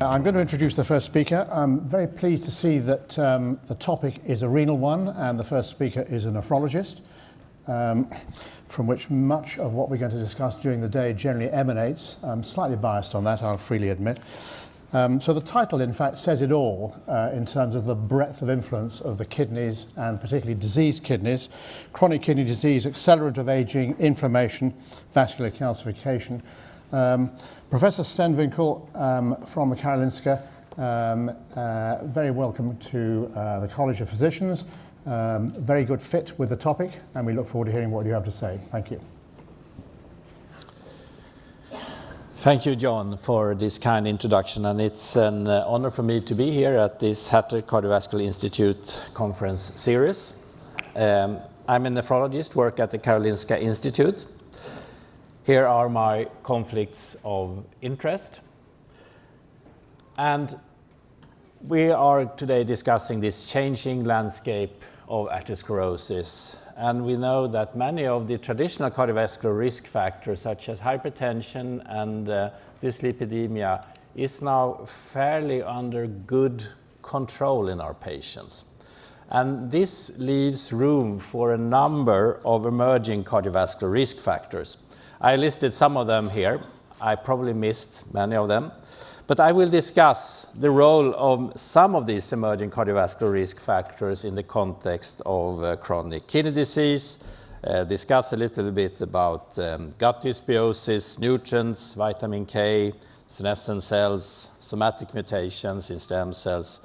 I'm going to introduce the first speaker. I'm very pleased to see that the topic is a renal one, and the first speaker is a nephrologist, from which much of what we're going to discuss during the day generally emanates. I'm slightly biased on that, I'll freely admit. So the title, in fact, says it all in terms of the breadth of influence of the kidneys, and particularly diseased kidneys, chronic kidney disease, accelerant of aging, inflammation, vascular calcification. Professor Stenvinkel from the Karolinska, very welcome to the College of Physicians. Very good fit with the topic, and we look forward to hearing what you have to say. Thank you. Thank you, John, for this kind introduction, and it's an honor for me to be here at this Hatter Cardiovascular Institute conference series. I'm a nephrologist, work at the Karolinska Institute. Here are my conflicts of interest. And we are today discussing this changing landscape of atherosclerosis. And we know that many of the traditional cardiovascular risk factors, such as hypertension and dyslipidemia, is now fairly under good control in our patients. And this leaves room for a number of emerging cardiovascular risk factors. I listed some of them here. I probably missed many of them. But I will discuss the role of some of these emerging cardiovascular risk factors in the context of chronic kidney disease, discuss a little bit about gut dysbiosis, nutrients, vitamin K, senescent cells, somatic mutations in stem cells.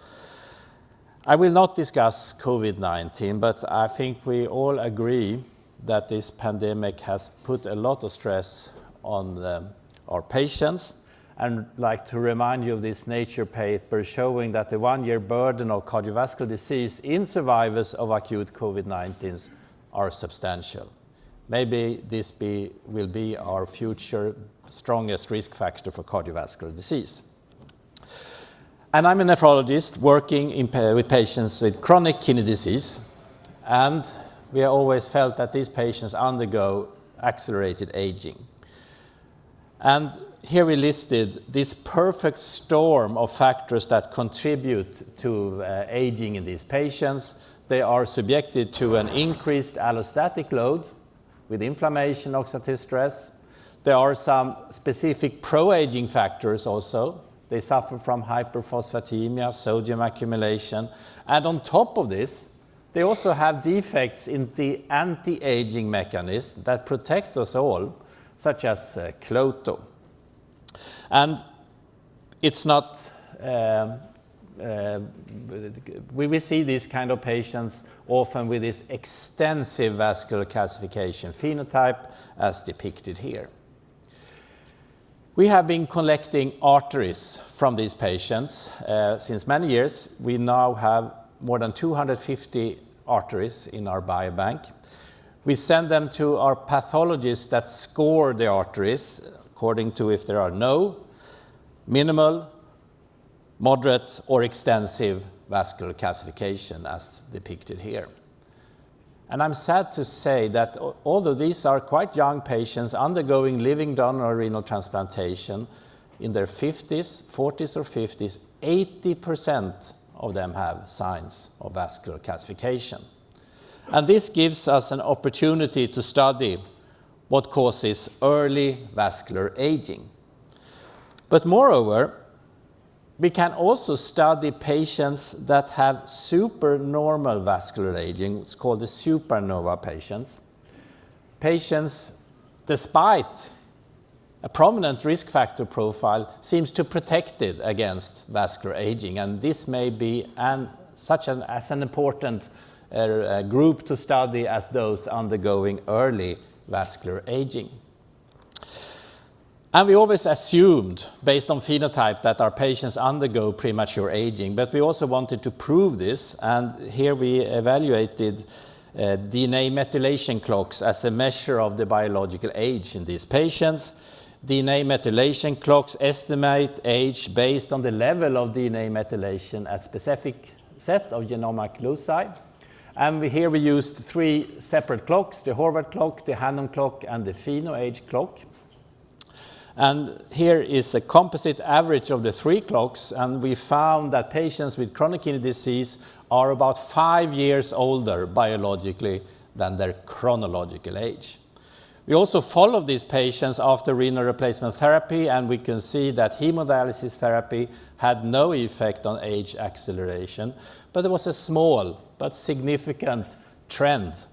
I will not discuss COVID-19, but I think we all agree that this pandemic has put a lot of stress on our patients. And I'd like to remind you of this Nature paper showing that the one-year burden of cardiovascular disease in survivors of acute COVID-19 are substantial. Maybe this will be our future strongest risk factor for cardiovascular disease. And I'm a nephrologist working with patients with chronic kidney disease, and we have always felt that these patients undergo accelerated aging. And here we listed this perfect storm of factors that contribute to aging in these patients. They are subjected to an increased allostatic load with inflammation, oxidative stress. There are some specific pro-aging factors also. They suffer from hyperphosphatemia, sodium accumulation. And on top of this, they also have defects in the anti-aging mechanism that protect us all, such as Clonal. And it's not, we see these kind of patients often with this extensive vascular calcification phenotype as depicted here. We have been collecting arteries from these patients since many years. We now have more than 250 arteries in our biobank. We send them to our pathologists that score the arteries according to if there are no, minimal, moderate, or extensive vascular calcification as depicted here. And I'm sad to say that although these are quite young patients undergoing living donor renal transplantation in their 50s, 40s or 50s, 80% of them have signs of vascular calcification. And this gives us an opportunity to study what causes early vascular aging. But moreover, we can also study patients that have supernormal vascular aging. It's called the supernova patients. Patients, despite a prominent risk factor profile, seems to protect it against vascular aging. And this may be as an important group to study as those undergoing early vascular aging. And we always assumed, based on phenotype, that our patients undergo premature aging, but we also wanted to prove this, and here we evaluated DNA methylation clocks as a measure of the biological age in these patients. DNA methylation clocks estimate age based on the level of DNA methylation at specific set of genomic loci. And here we used three separate clocks, the Horvath clock, the Hannum clock, and the PhenoAge clock. And here is a composite average of the 3 clocks, and we found that patients with chronic kidney disease are about 5 years older biologically than their chronological age. We also followed these patients after renal replacement therapy, and we can see that hemodialysis therapy had no effect on age acceleration, but there was a small but significant trend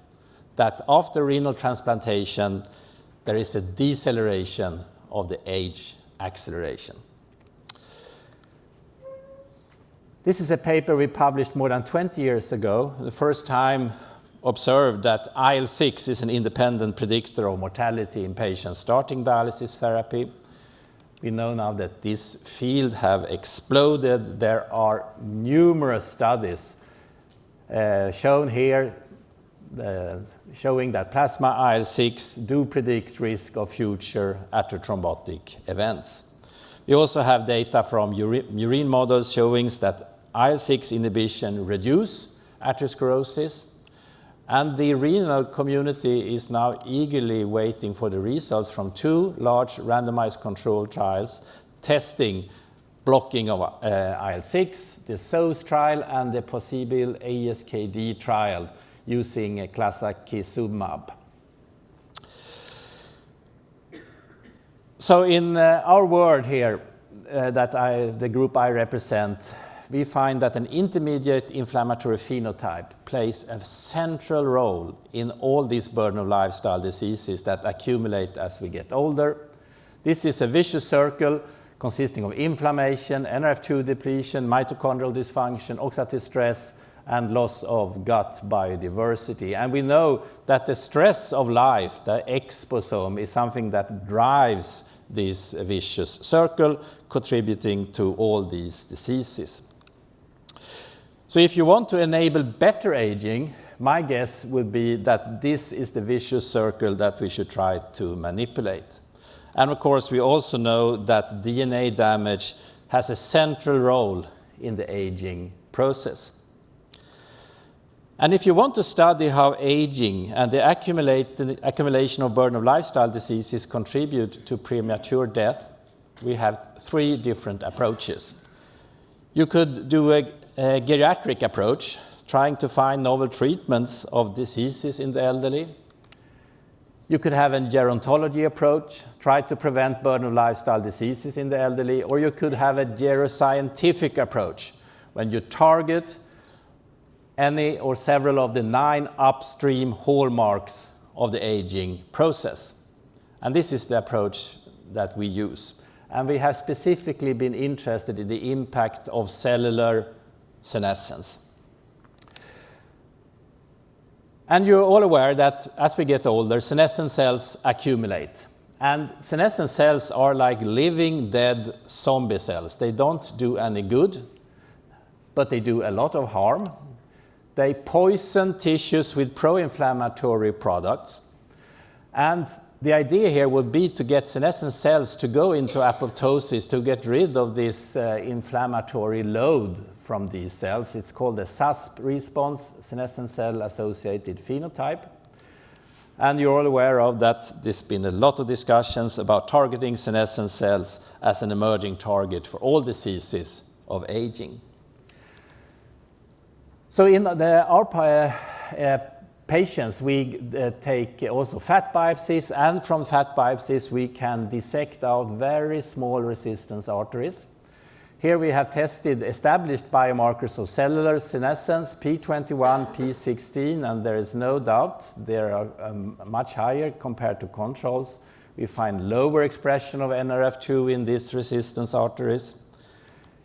that after renal transplantation, there is a deceleration of the age acceleration. This is a paper we published more than 20 years ago, the first time observed that IL-6 is an independent predictor of mortality in patients starting dialysis therapy. We know now that this field have exploded. There are numerous studies shown here showing that plasma IL-6 do predict risk of future atherothrombotic events. We also have data from murine models showing that IL-6 inhibition reduce atherosclerosis, and the renal community is now eagerly waiting for the results from 2 large randomized controlled trials testing blocking of IL-6, the SOS trial and the possible ASKD trial using clazakizumab. So in our world here, the group I represent, we find that an intermediate inflammatory phenotype plays a central role in all these burden of lifestyle diseases that accumulate as we get older. This is a vicious circle consisting of inflammation, NRF2 depletion, mitochondrial dysfunction, oxidative stress, and loss of gut biodiversity. And we know that the stress of life, the exposome, is something that drives this vicious circle, contributing to all these diseases. So if you want to enable better aging, my guess would be that this is the vicious circle that we should try to manipulate. And of course, we also know that DNA damage has a central role in the aging process. And if you want to study how aging and the accumulation of burden of lifestyle diseases contribute to premature death, we have 3 different approaches. You could do a geriatric approach, trying to find novel treatments of diseases in the elderly. You could have a gerontology approach, try to prevent burden of lifestyle diseases in the elderly, or you could have a geroscientific approach, when you target any or several of the 9 upstream hallmarks of the aging process. And this is the approach that we use. And we have specifically been interested in the impact of cellular senescence. And you're all aware that as we get older, senescent cells accumulate. And senescent cells are like living dead zombie cells. They don't do any good, but they do a lot of harm. They poison tissues with pro-inflammatory products. And the idea here would be to get senescent cells to go into apoptosis to get rid of this inflammatory load from these cells. It's called the SASP response, senescent cell associated phenotype. And you're all aware of that. There's been a lot of discussions about targeting senescent cells as an emerging target for all diseases of aging. So in our patients, we take also fat biopsies, and from fat biopsies we can dissect out very small resistance arteries. Here we have tested established biomarkers of cellular senescence, P21, P16, and there is no doubt they are much higher compared to controls. We find lower expression of NRF2 in these resistance arteries.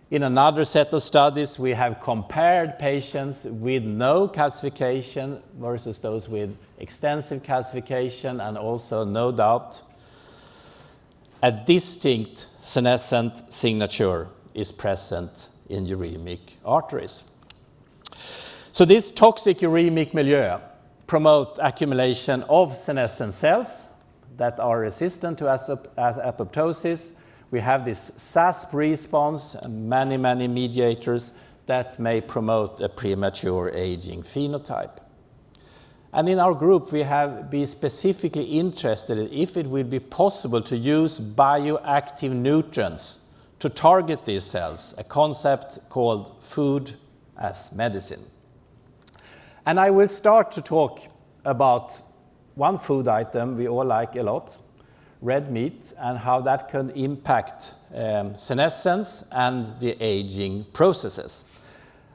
In another set of studies, we have compared patients with no calcification versus those with extensive calcification, and also, no doubt, a distinct senescent signature is present in uremic arteries. So this toxic uremic milieu promotes accumulation of senescent cells that are resistant to apoptosis. We have this SASP response and many mediators that may promote a premature aging phenotype. And in our group, we have been specifically interested in if it will be possible to use bioactive nutrients to target these cells, a concept called food as medicine. And I will start to talk about one food item we all like a lot, red meat, and how that can impact senescence and the aging processes.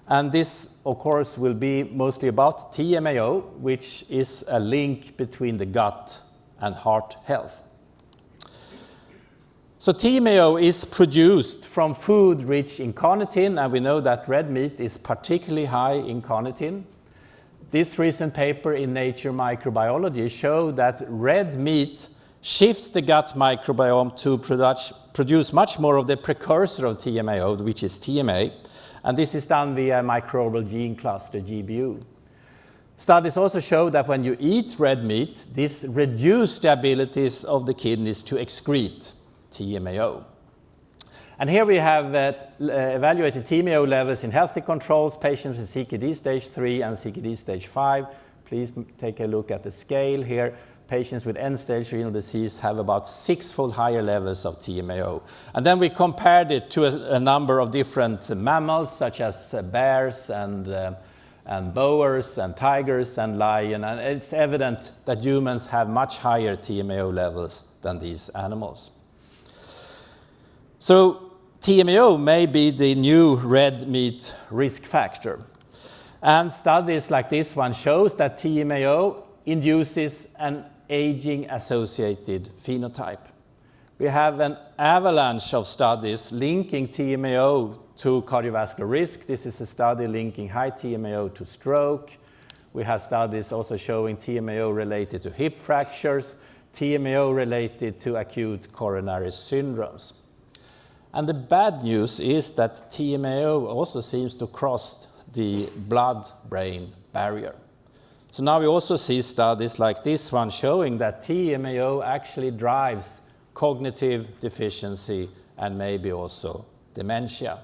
And this, of course, will be mostly about TMAO, which is a link between the gut and heart health. So TMAO is produced from food rich in carnitine, and we know that red meat is particularly high in carnitine. This recent paper in Nature Microbiology showed that red meat shifts the gut microbiome to produce much more of the precursor of TMAO, which is TMA, and this is done via microbial gene cluster, GBU. Studies also show that when you eat red meat, this reduces the abilities of the kidneys to excrete TMAO. And here we have evaluated TMAO levels in healthy controls, patients with CKD stage 3 and CKD stage 5. Please take a look at the scale here. Patients with end-stage renal disease have about 6-fold higher levels of TMAO. And then we compared it to a number of different mammals, such as bears and boars and tigers and lion. And it's evident that humans have much higher TMAO levels than these animals. So TMAO may be the new red meat risk factor. And studies like this one shows that TMAO induces an aging-associated phenotype. We have an avalanche of studies linking TMAO to cardiovascular risk. This is a study linking high TMAO to stroke. We have studies also showing TMAO related to hip fractures, TMAO related to acute coronary syndromes. And the bad news is that TMAO also seems to cross the blood-brain barrier. So now we also see studies like this one showing that TMAO actually drives cognitive deficiency and maybe also dementia.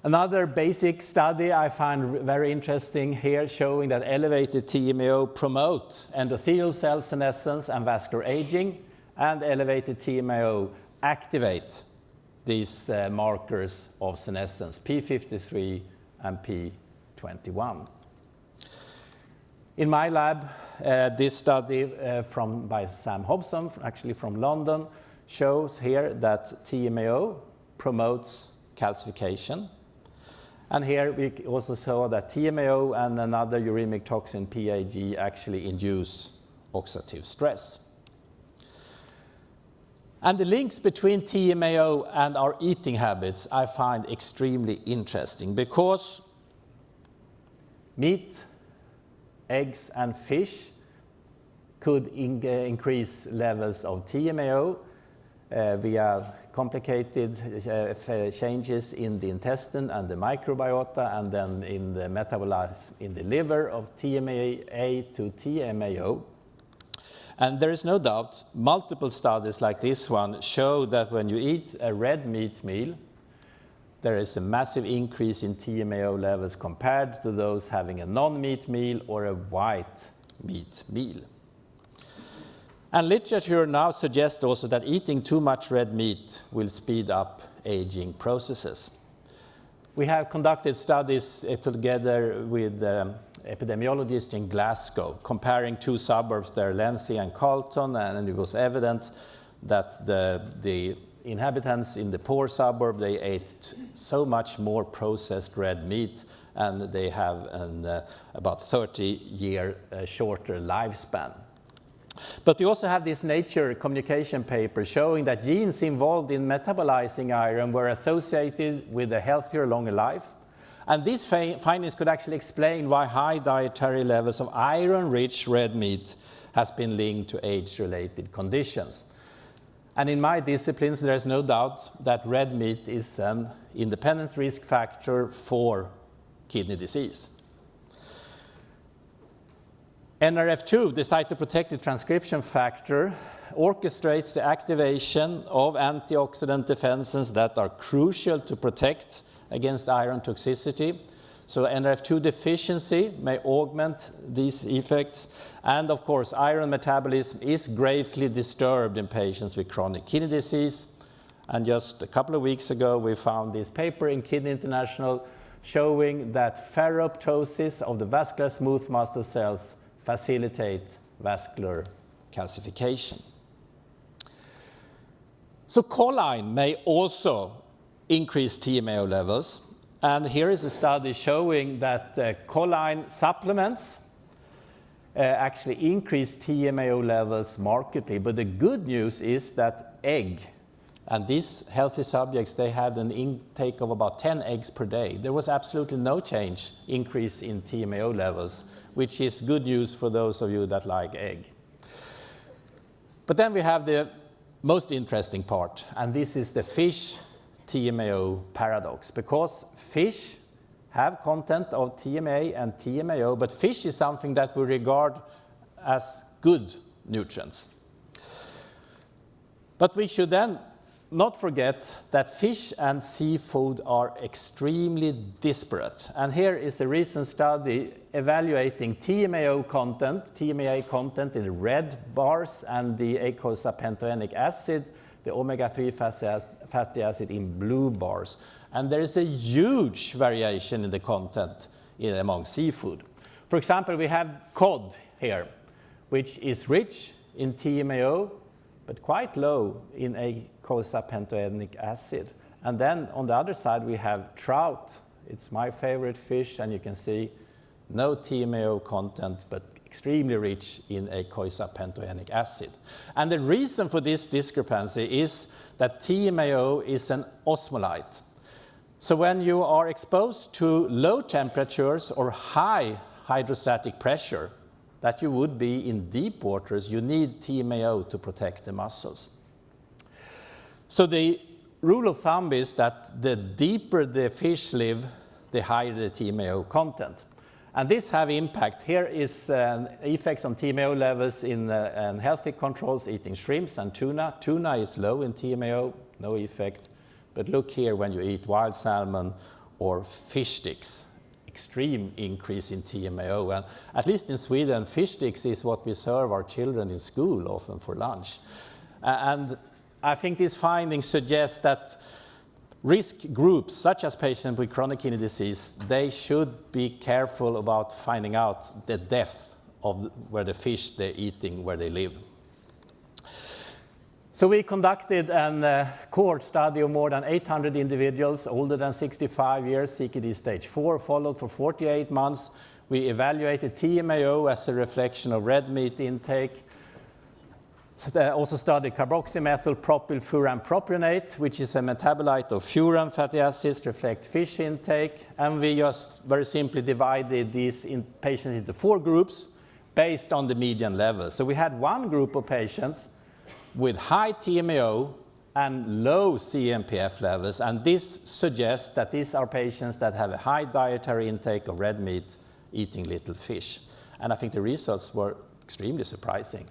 Another basic study I find very interesting here showing that elevated TMAO promote endothelial cell senescence and vascular aging, and elevated TMAO activate these markers of senescence, P53 and P21. In my lab, this study by Sam Hobson, actually from London, shows here that TMAO promotes calcification. And here we also saw that TMAO and another uremic toxin, PAG, actually induce oxidative stress. And the links between TMAO and our eating habits I find extremely interesting, because meat, eggs and fish could increase levels of TMAO via complicated changes in the intestine and the microbiota, and then in the metabolism in the liver of TMAA to TMAO. And there is no doubt, multiple studies like this one show that when you eat a red meat meal, there is a massive increase in TMAO levels compared to those having a non-meat meal or a white meat meal. And literature now suggests also that eating too much red meat will speed up aging processes. We have conducted studies together with epidemiologists in Glasgow, comparing two suburbs there, Lenzie and Carlton, and it was evident that the inhabitants in the poor suburb, they ate so much more processed red meat, and they have an about 30-year shorter lifespan. But we also have this Nature communication paper showing that genes involved in metabolizing iron were associated with a healthier, longer life. And these findings could actually explain why high dietary levels of iron-rich red meat has been linked to age-related conditions. And in my disciplines, there is no doubt that red meat is an independent risk factor for kidney disease. NRF2, the cytoprotective transcription factor, orchestrates the activation of antioxidant defenses that are crucial to protect against iron toxicity. So NRF2 deficiency may augment these effects. And of course, iron metabolism is greatly disturbed in patients with chronic kidney disease. And just a couple of weeks ago, we found this paper in Kidney International showing that ferroptosis of the vascular smooth muscle cells facilitate vascular calcification. So choline may also increase TMAO levels. And here is a study showing that choline supplements actually increase TMAO levels markedly. But the good news is that egg, and these healthy subjects, they had an intake of about 10 eggs per day. There was absolutely no increase in TMAO levels, which is good news for those of you that like egg. But then we have the most interesting part, and this is the fish-TMAO paradox, because fish have content of TMA and TMAO, but fish is something that we regard as good nutrients. But we should then not forget that fish and seafood are extremely disparate. And here is a recent study evaluating TMAO content in the red bars and the eicosapentaenoic acid, the omega-3 fatty acid in blue bars. And there is a huge variation in the content among seafood. For example, we have cod here, which is rich in TMAO, but quite low in eicosapentaenoic acid. And then on the other side, we have trout. It's my favorite fish, and you can see no TMAO content, but extremely rich in eicosapentaenoic acid. And the reason for this discrepancy is that TMAO is an osmolyte. So when you are exposed to low temperatures or high hydrostatic pressure, that you would be in deep waters, you need TMAO to protect the muscles. So the rule of thumb is that the deeper the fish live, the higher the TMAO content. And this have impact. Here is effects on TMAO levels in healthy controls eating shrimps and tuna. Tuna is low in TMAO, no effect. But look here when you eat wild salmon or fish sticks. Extreme increase in TMAO, and at least in Sweden, fish sticks is what we serve our children in school often for lunch. And I think these findings suggest that risk groups, such as patients with chronic kidney disease, they should be careful about finding out the depth of where the fish they're eating, where they live. So we conducted a cohort study of more than 800 individuals older than 65 years, CKD stage 4, followed for 48 months. We evaluated TMAO as a reflection of red meat intake. Also studied carboxymethyl propylfuran propionate, which is a metabolite of furan fatty acids, reflect fish intake. And we just very simply divided these patients into 4 groups based on the median level. So we had one group of patients with high TMAO and low CMPF levels, and this suggests that these are patients that have a high dietary intake of red meat, eating little fish. And I think the results were extremely surprising.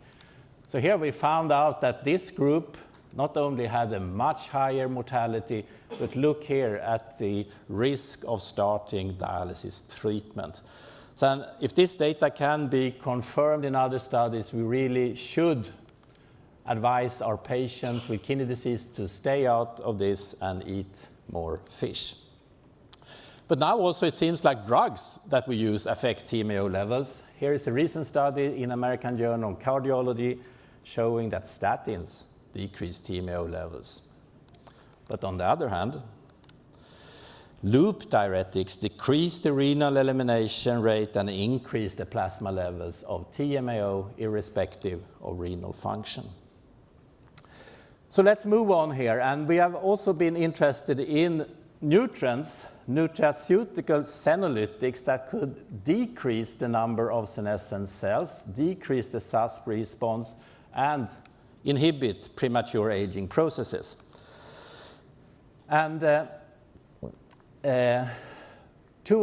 So here we found out that this group not only had a much higher mortality, but look here at the risk of starting dialysis treatment. So if this data can be confirmed in other studies, we really should advise our patients with kidney disease to stay out of this and eat more fish. But now also it seems like drugs that we use affect TMAO levels. Here is a recent study in American Journal of Cardiology showing that statins decrease TMAO levels. But on the other hand, loop diuretics decrease the renal elimination rate and increase the plasma levels of TMAO irrespective of renal function. So let's move on here, and we have also been interested in nutrients, nutraceutical senolytics that could decrease the number of senescent cells, decrease the SASP response, and inhibit premature aging processes. And 2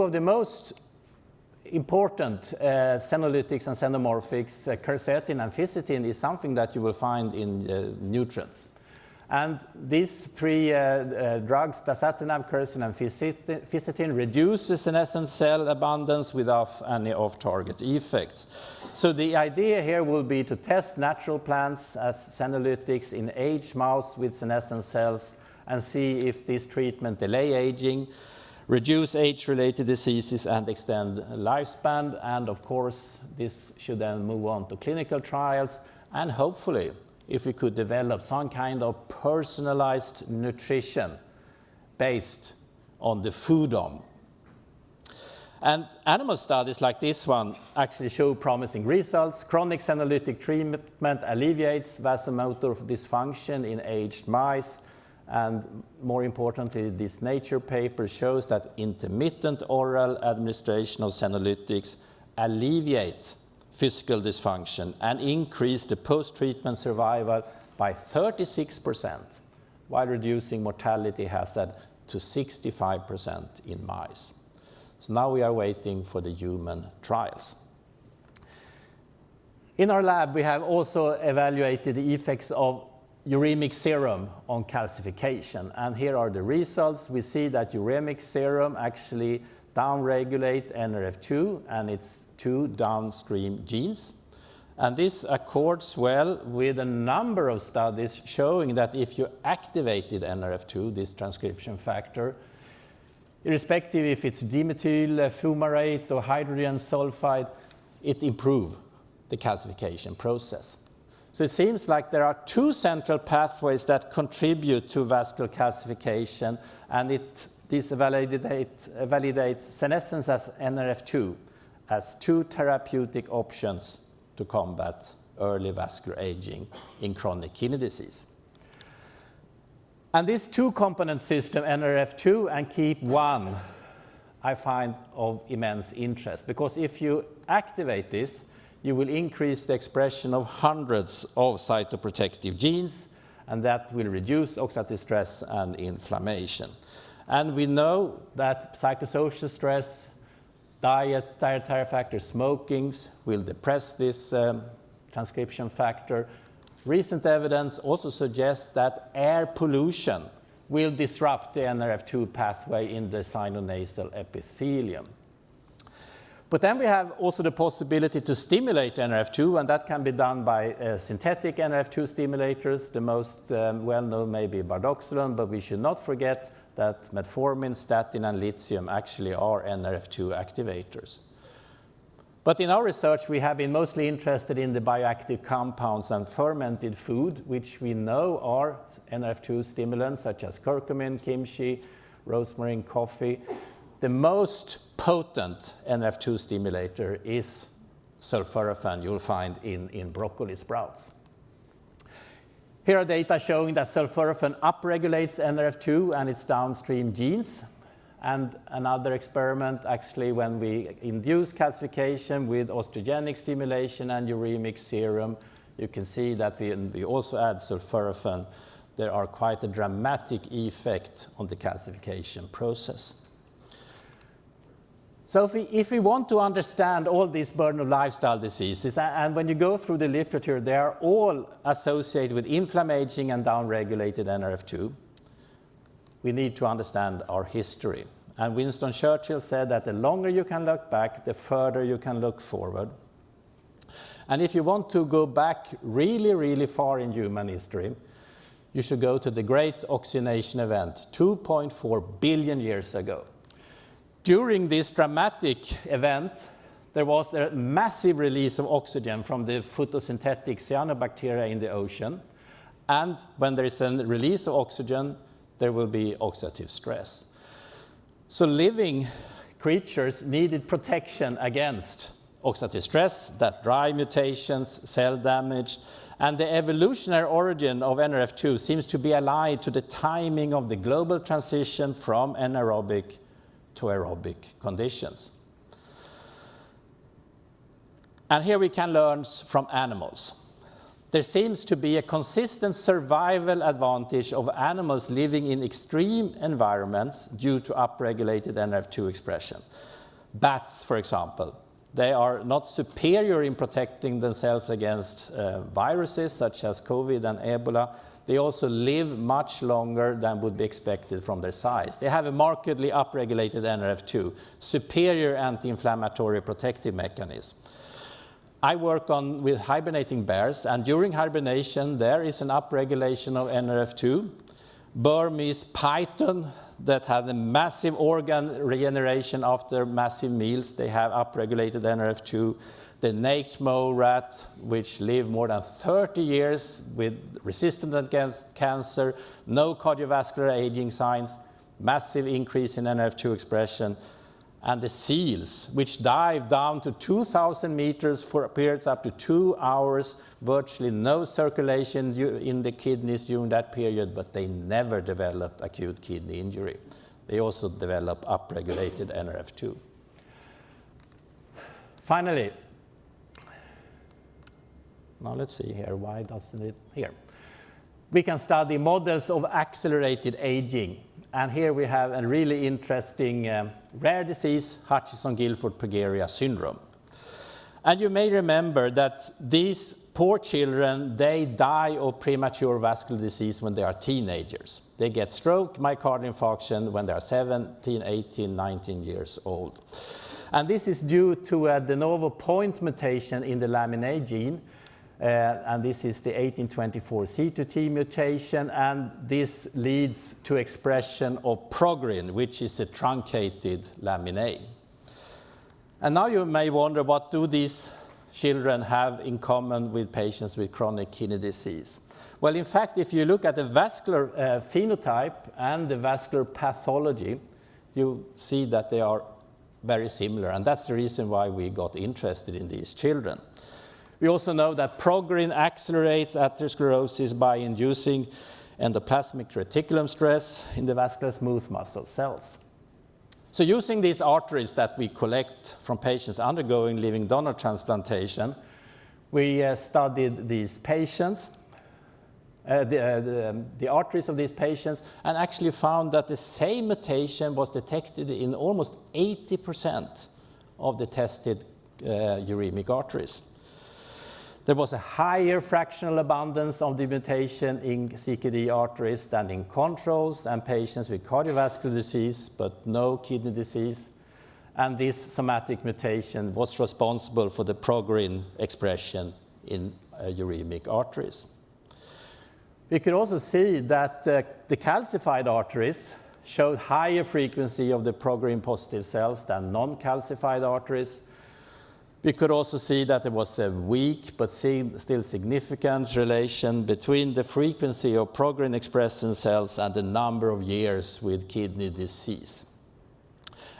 of the most important senolytics and senomorphics, quercetin and fisetin, is something that you will find in nutrients. And these three drugs, dasatinib, quercetin, and fisetin, reduce the senescent cell abundance without any off-target effects. So the idea here will be to test natural plants as senolytics in aged mouse with senescent cells and see if this treatment delay aging, reduce age-related diseases, and extend lifespan. And of course, this should then move on to clinical trials, and hopefully, if we could develop some kind of personalized nutrition based on the foodome. And animal studies like this one actually show promising results. Chronic senolytic treatment alleviates vasomotor dysfunction in aged mice. And more importantly, this Nature paper shows that intermittent oral administration of senolytics alleviate physical dysfunction and increase the post-treatment survival by 36%, while reducing mortality hazard to 65% in mice. So now we are waiting for the human trials. In our lab, we have also evaluated the effects of uremic serum on calcification. And here are the results. We see that uremic serum actually downregulate NRF2 and its two downstream genes. And this accords well with a number of studies showing that if you activated NRF2, this transcription factor, irrespective if it's dimethyl fumarate or hydrogen sulfide, it improves the calcification process. So it seems like there are two central pathways that contribute to vascular calcification, and this validates senescence as NRF2 as two therapeutic options to combat early vascular aging in chronic kidney disease. And this two-component system, NRF2 and KEAP1, I find of immense interest, because if you activate this, you will increase the expression of hundreds of cytoprotective genes, and that will reduce oxidative stress and inflammation. And we know that psychosocial stress, diet, dietary factors, smoking will depress this transcription factor. Recent evidence also suggests that air pollution will disrupt the NRF2 pathway in the sinonasal epithelium. But then we have also the possibility to stimulate NRF2, and that can be done by synthetic NRF2 stimulators. The most well-known may be bardoxolone, but we should not forget that metformin, statin, and lithium actually are NRF2 activators. But in our research, we have been mostly interested in the bioactive compounds and fermented food, which we know are NRF2 stimulants, such as curcumin, kimchi, rosemary, coffee. The most potent NRF2 stimulator is sulforaphane you'll find in broccoli sprouts. Here are data showing that sulforaphane upregulates NRF2 and its downstream genes. And another experiment, actually, when we induce calcification with osteogenic stimulation and uremic serum, you can see that we also add sulforaphane. There are quite a dramatic effect on the calcification process. So if we want to understand all these burden of lifestyle diseases, and when you go through the literature, they are all associated with inflammation and downregulated NRF2. We need to understand our history. And Winston Churchill said that the longer you can look back, the further you can look forward. And if you want to go back really, really far in human history, you should go to the Great Oxygenation Event 2.4 billion years ago. During this dramatic event, there was a massive release of oxygen from the photosynthetic cyanobacteria in the ocean. And when there is a release of oxygen, there will be oxidative stress. So living creatures needed protection against oxidative stress that drive mutations, cell damage, and the evolutionary origin of NRF2 seems to be allied to the timing of the global transition from anaerobic to aerobic conditions. And here we can learn from animals. There seems to be a consistent survival advantage of animals living in extreme environments due to upregulated NRF2 expression. Bats, for example, They are not superior in protecting themselves against viruses such as COVID and Ebola. They also live much longer than would be expected from their size. They have a markedly upregulated NRF2, superior anti-inflammatory protective mechanism. I work with hibernating bears, and during hibernation there is an upregulation of NRF2. Burmese python that have a massive organ regeneration after massive meals, they have upregulated NRF2. The naked mole rat, which live more than 30 years with resistance against cancer, no cardiovascular aging signs, massive increase in NRF2 expression. And the seals, which dive down to 2,000 meters for periods up to 2 hours, virtually no circulation in the kidneys during that period, but they never develop acute kidney injury. They also develop upregulated NRF2. Finally, now let's see here, why doesn't it, here. We can study models of accelerated aging. And here we have a really interesting rare disease, Hutchinson-Gilford-Progeria syndrome. And you may remember that these poor children, they die of premature vascular disease when they are teenagers. They get stroke, myocardial infarction when they are 17, 18, 19 years old. And this is due to a de novo point mutation in the lamin A gene. And this is the 1824C2T mutation, and this leads to expression of Progerin, which is a truncated lamin A. And now you may wonder, what do these children have in common with patients with chronic kidney disease? Well, in fact, if you look at the vascular phenotype and the vascular pathology, you see that they are very similar, and that's the reason why we got interested in these children. We also know that Progerin accelerates atherosclerosis by inducing endoplasmic reticulum stress in the vascular smooth muscle cells. So using these arteries that we collect from patients undergoing living donor transplantation, we studied these patients, the arteries of these patients, and actually found that the same mutation was detected in almost 80% of the tested uremic arteries. There was a higher fractional abundance of the mutation in CKD arteries than in controls and patients with cardiovascular disease, but no kidney disease. And this somatic mutation was responsible for the Progerin expression in uremic arteries. We could also see that the calcified arteries showed higher frequency of the Progerin positive cells than non-calcified arteries. We could also see that there was a weak but still significant relation between the frequency of Progerin expressing cells and the number of years with kidney disease.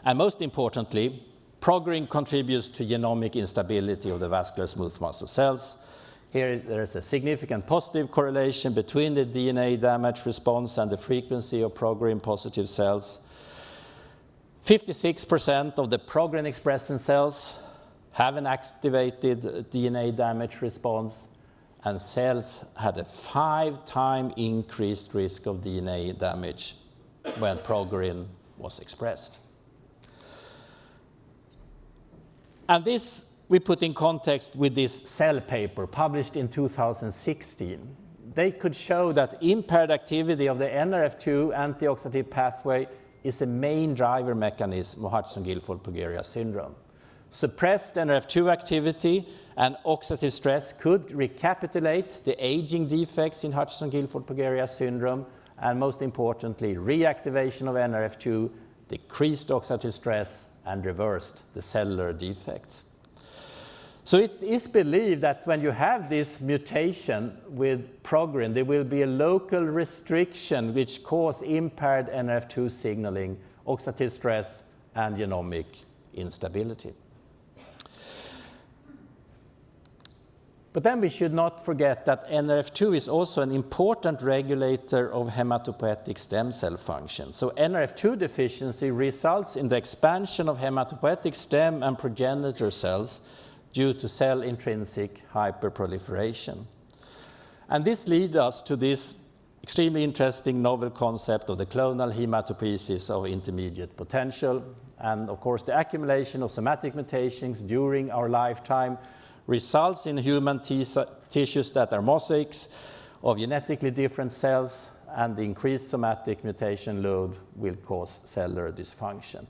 And most importantly, Progerin contributes to genomic instability of the vascular smooth muscle cells. Here there's a significant positive correlation between the DNA damage response and the frequency of Progerin positive cells. 56% of the Progerin expressing cells have an activated DNA damage response, and cells had a 5-time increased risk of DNA damage when Progerin was expressed. And this we put in context with this Cell paper published in 2016. They could show that impaired activity of the NRF2 antioxidative pathway is a main driver mechanism of Hutchinson-Gilford-Progeria syndrome. Suppressed NRF2 activity and oxidative stress could recapitulate the aging defects in Hutchinson-Gilford-Progeria syndrome, and most importantly, reactivation of NRF2 decreased oxidative stress and reversed the cellular defects. So it is believed that when you have this mutation with Progerin, there will be a local restriction which cause impaired NRF2 signaling, oxidative stress, and genomic instability. But then we should not forget that NRF2 is also an important regulator of hematopoietic stem cell function. So NRF2 deficiency results in the expansion of hematopoietic stem and progenitor cells due to cell-intrinsic hyperproliferation. And this leads us to this extremely interesting novel concept of the clonal hematopoiesis of intermediate potential. And of course, the accumulation of somatic mutations during our lifetime results in human tissues that are mosaics of genetically different cells, and the increased somatic mutation load will cause cellular dysfunction.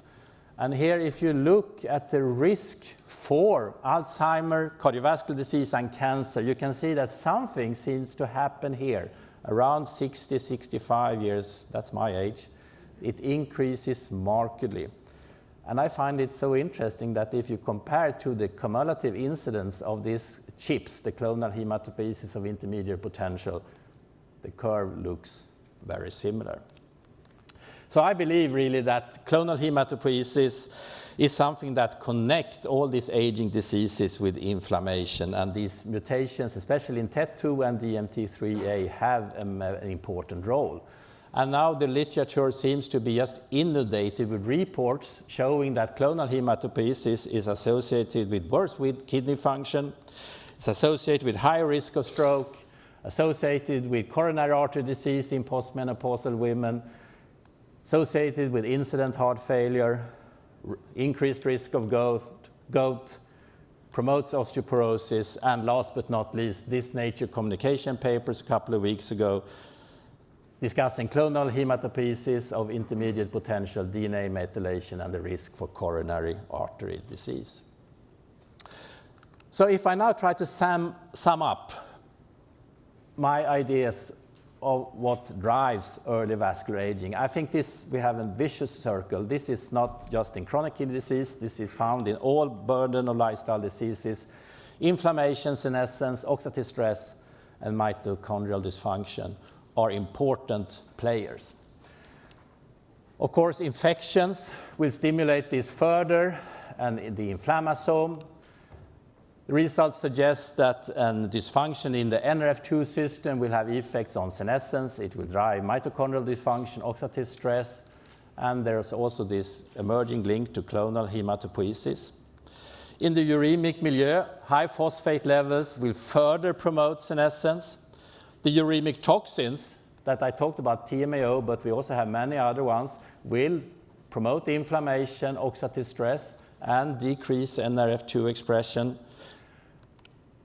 And here, if you look at the risk for Alzheimer's, cardiovascular disease, and cancer, you can see that something seems to happen here. Around 60, 65 years, that's my age, it increases markedly. And I find it so interesting that if you compare to the cumulative incidence of these CHIPs, the clonal hematopoiesis of intermediate potential, the curve looks very similar. So I believe really that clonal hematopoiesis is something that connects all these aging diseases with inflammation, and these mutations, especially in TET2 and DMT3A, have an important role. And now the literature seems to be just inundated with reports showing that clonal hematopoiesis is associated with worse kidney function, it's associated with higher risk of stroke, associated with coronary artery disease in postmenopausal women, associated with incident heart failure, increased risk of gout, promotes osteoporosis, and last but not least, this Nature Communication papers a couple of weeks ago discussing clonal hematopoiesis of intermediate potential, DNA methylation, and the risk for coronary artery disease. So if I now try to sum up my ideas of what drives early vascular aging, I think we have a vicious circle. This is not just in chronic kidney disease, this is found in all burden of lifestyle diseases. Inflammation, senescence, oxidative stress, and mitochondrial dysfunction are important players. Of course, infections will stimulate this further, and the inflammasome. The results suggest that dysfunction in the NRF2 system will have effects on senescence. It will drive mitochondrial dysfunction, oxidative stress, and there's also this emerging link to clonal hematopoiesis. In the uremic milieu, high phosphate levels will further promote senescence. The uremic toxins that I talked about, TMAO, but we also have many other ones, will promote inflammation, oxidative stress, and decrease NRF2 expression.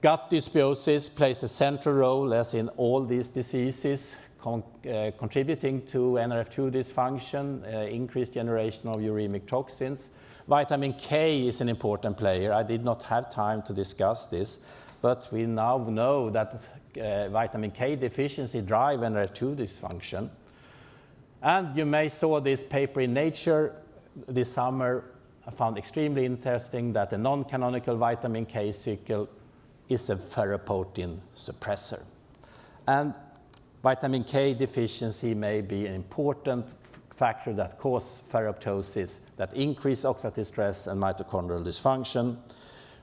Gut dysbiosis plays a central role, as in all these diseases, contributing to NRF2 dysfunction, increased generation of uremic toxins. Vitamin K is an important player. I did not have time to discuss this, but we now know that vitamin K deficiency drives NRF2 dysfunction. And you may saw this paper in Nature this summer. I found extremely interesting that the non-canonical vitamin K cycle is a ferropoietin suppressor. And vitamin K deficiency may be an important factor that causes ferroptosis, that increase oxidative stress and mitochondrial dysfunction.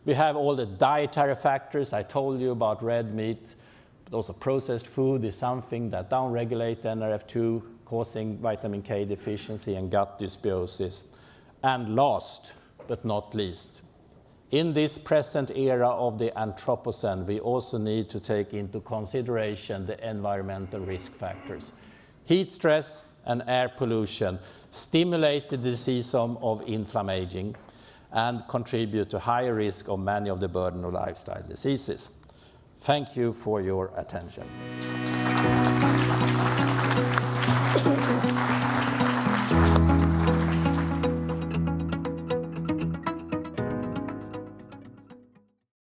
We have all the dietary factors. I told you about red meat, but also processed food is something that downregulates NRF2, causing vitamin K deficiency and gut dysbiosis. And last but not least, in this present era of the Anthropocene, we also need to take into consideration the environmental risk factors. Heat stress and air pollution stimulate the diseasome of inflammaging and contribute to higher risk of many of the burden of lifestyle diseases. Thank you for your attention.